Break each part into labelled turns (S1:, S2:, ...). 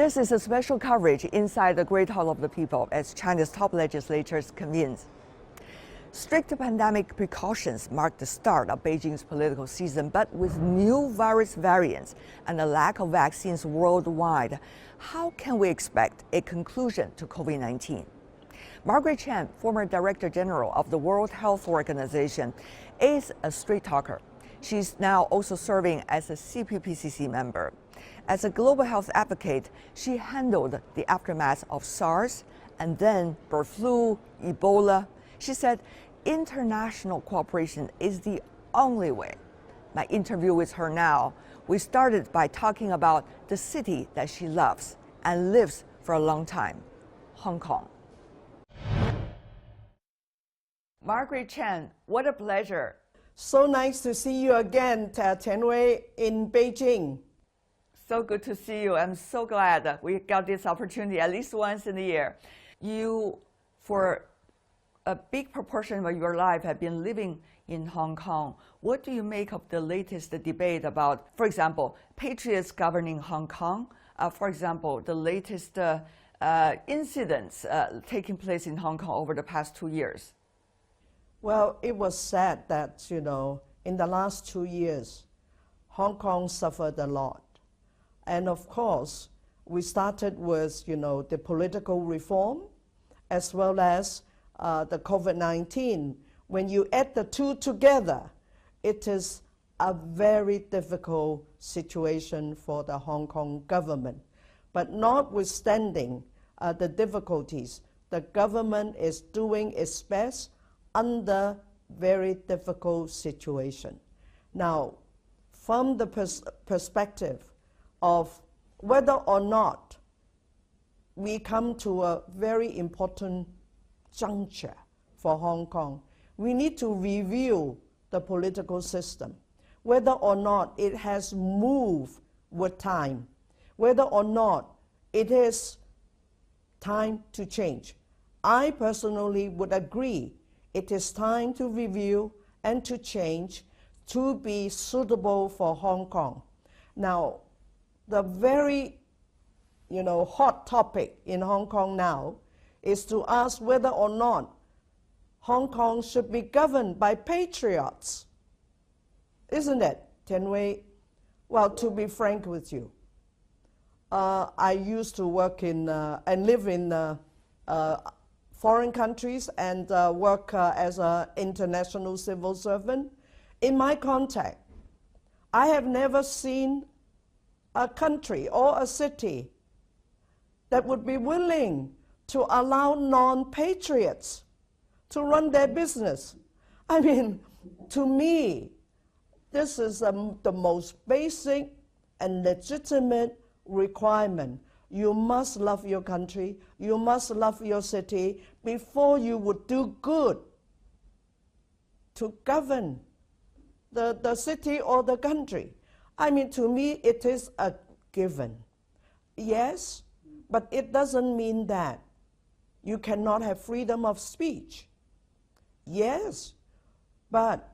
S1: This is a special coverage inside the Great Hall of the People as China's top legislatures convenes. Strict pandemic precautions mark the start of Beijing's political season, but with new virus variants and a lack of vaccines worldwide, how can we expect a conclusion to COVID-19? Margaret Chan, former Director General of the World Health Organization, is a straight talker. She's now also serving as a CPPCC member. As a global health advocate, she handled the aftermath of SARS and then bird flu, Ebola. She said international cooperation is the only way. My interview with her now, we started by talking about the city that she loves and lives for a long time, Hong Kong. Margaret Chan, what a pleasure.
S2: So nice to see you again, Tian Wei, in Beijing.
S1: So good to see you. I'm so glad that we got this opportunity at least once in a year. You, for a big proportion of your life, have been living in Hong Kong. What do you make of the latest debate about, for example, patriots governing Hong Kong? For example, the latest incidents taking place in Hong Kong over the past 2 years?
S2: Well, it was sad that, in the last 2 years, Hong Kong suffered a lot. And of course, we started with, the political reform as well as the COVID-19. When you add the two together, it is a very difficult situation for the Hong Kong government. But notwithstanding the difficulties, the government is doing its best under very difficult situation. Now, from the perspective of whether or not we come to a very important juncture for Hong Kong, we need to review the political system, whether or not it has moved with time, whether or not it is time to change. I personally would agree it is time to review and to change to be suitable for Hong Kong. Now, the very, hot topic in Hong Kong now is to ask whether or not Hong Kong should be governed by patriots. Isn't it, Tian Wei? Well, to be frank with you, I used to work in and live in foreign countries and work as an international civil servant. In my contact, I have never seen a country or a city that would be willing to allow non-patriots to run their business. I mean, to me, this is the most basic and legitimate requirement. You must love your country, you must love your city before you would do good to govern the city or the country. I mean, to me, it is a given. Yes, but it doesn't mean that you cannot have freedom of speech. Yes, but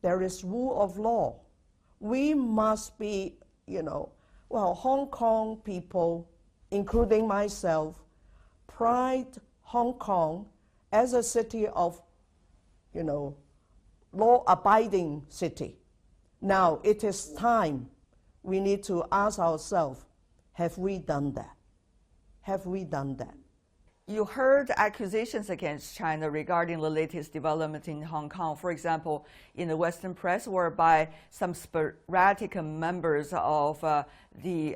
S2: there is rule of law. We must be, Hong Kong people, including myself, pride Hong Kong as a city of, law-abiding city. Now, it is time we need to ask ourselves, have we done that? Have we done that?
S1: You heard accusations against China regarding the latest development in Hong Kong, for example, in the Western press, whereby some sporadic members of the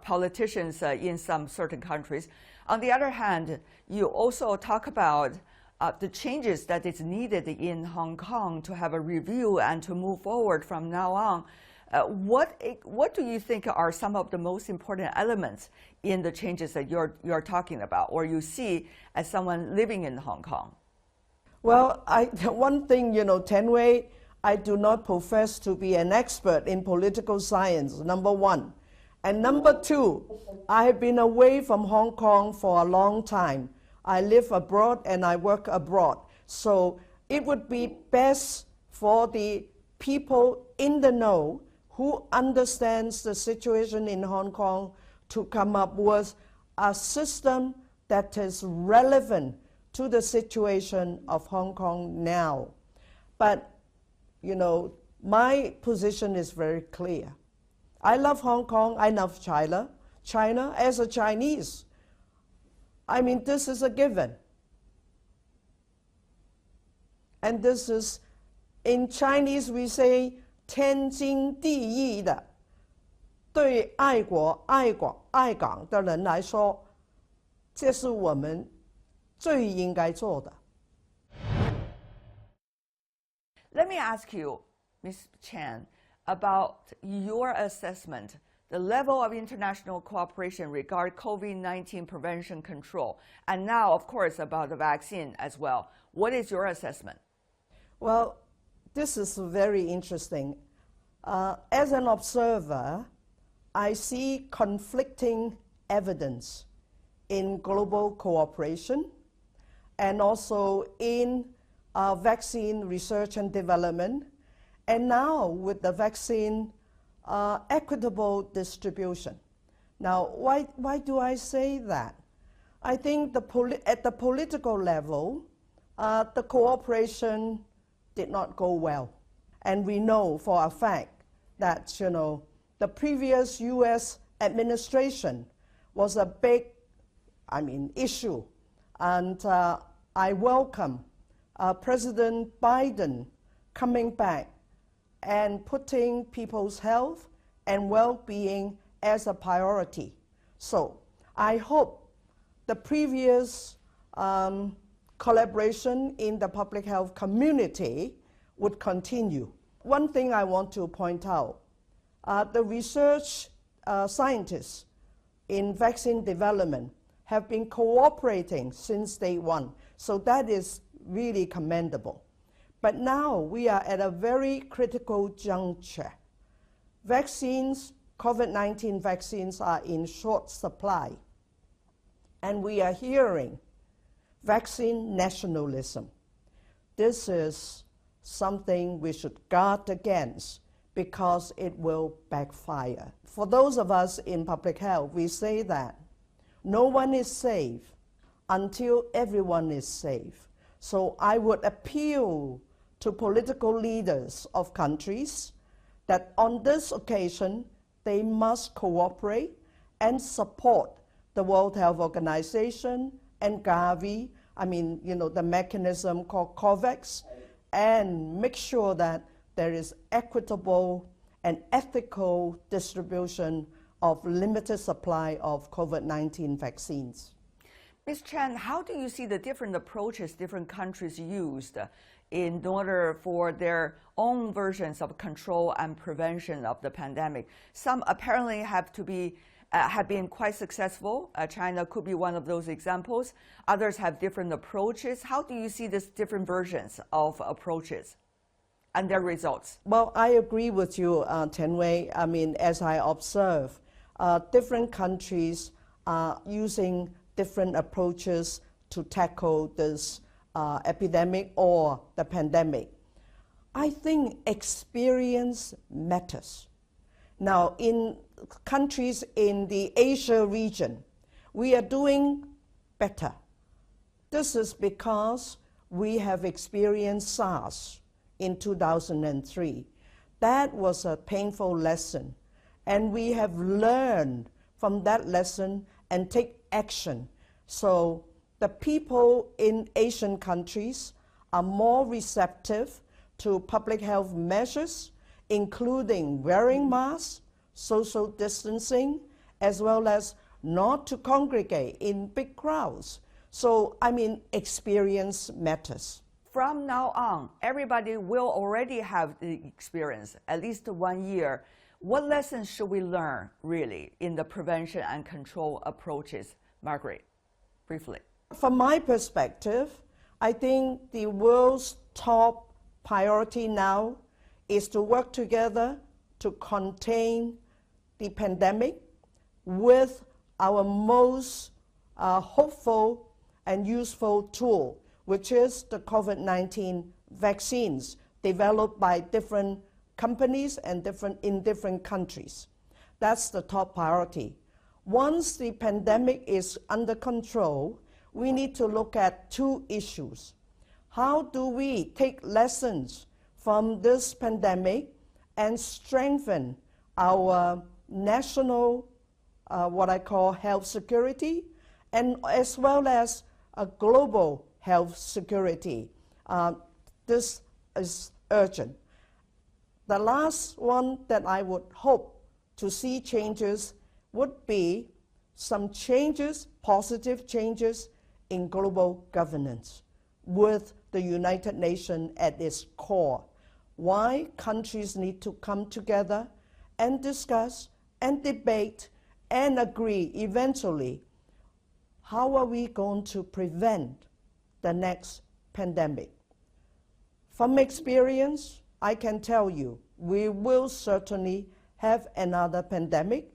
S1: politicians in some certain countries. On the other hand, you also talk about the changes that is needed in Hong Kong to have a review and to move forward from now on. What do you think are some of the most important elements in the changes that you're talking about, or you see as someone living in Hong Kong?
S2: Well, one thing, Tian Wei, I do not profess to be an expert in political science, number one. And number two, I have been away from Hong Kong for a long time. I live abroad and I work abroad. So it would be best for the people in the know who understands the situation in Hong Kong to come up with a system that is relevant to the situation of Hong Kong now. But, you know, my position is very clear. I love Hong Kong, I love China. China, as a Chinese, I mean, this is a given. And this is, in Chinese we say, 天经地义的。对爱国、爱港的人来说，这是我们最应该做的。
S1: Let me ask you, Ms. Chan, about your assessment, the level of international cooperation regarding COVID-19 prevention control, and now, of course, about the vaccine as well. What is your assessment?
S2: Well, this is very interesting. As an observer, I see conflicting evidence in global cooperation and also in vaccine research and development, and now with the vaccine equitable distribution. Now, why do I say that? I think at the political level, the cooperation did not go well. And we know for a fact that, you know, the previous U.S. administration was a big, issue. And I welcome President Biden coming back and putting people's health and well-being as a priority. So I hope the previous collaboration in the public health community would continue. One thing I want to point out, the research scientists in vaccine development have been cooperating since day one. So that is really commendable. But now we are at a very critical juncture. Vaccines, COVID-19 vaccines are in short supply. And we are hearing vaccine nationalism. This is something we should guard against because it will backfire. For those of us in public health, we say that no one is safe until everyone is safe. So I would appeal to political leaders of countries that on this occasion, they must cooperate and support the World Health Organization and Gavi, the mechanism called COVAX, and make sure that there is equitable and ethical distribution of limited supply of COVID-19 vaccines.
S1: Ms. Chan, how do you see the different approaches different countries used in order for their own versions of control and prevention of the pandemic? Some apparently have been quite successful. China could be one of those examples. Others have different approaches. How do you see these different versions of approaches and their results?
S2: Well, I agree with you, Tian Wei. As I observe, different countries are using different approaches to tackle this epidemic or the pandemic. I think experience matters. Now, in countries in the Asia region, we are doing better. This is because we have experienced SARS in 2003. That was a painful lesson, and we have learned from that lesson and take action. So the people in Asian countries are more receptive to public health measures, including wearing masks, social distancing, as well as not to congregate in big crowds. So, experience matters.
S1: From now on, everybody will already have the experience, at least 1 year. What lessons should we learn, really, in the prevention and control approaches? Margaret, briefly.
S2: From my perspective, I think the world's top priority now is to work together to contain the pandemic with our most hopeful and useful tool, which is the COVID-19 vaccines developed by different companies and in different countries. That's the top priority. Once the pandemic is under control, we need to look at two issues. How do we take lessons from this pandemic and strengthen our national, what I call health security, and as well as a global health security? This is urgent. The last one that I would hope to see changes would be some changes, positive changes in global governance with the United Nations at its core. Why countries need to come together and discuss and debate and agree eventually, how are we going to prevent the next pandemic? From experience, I can tell you, we will certainly have another pandemic,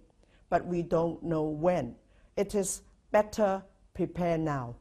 S2: but we don't know when. It is better prepare now.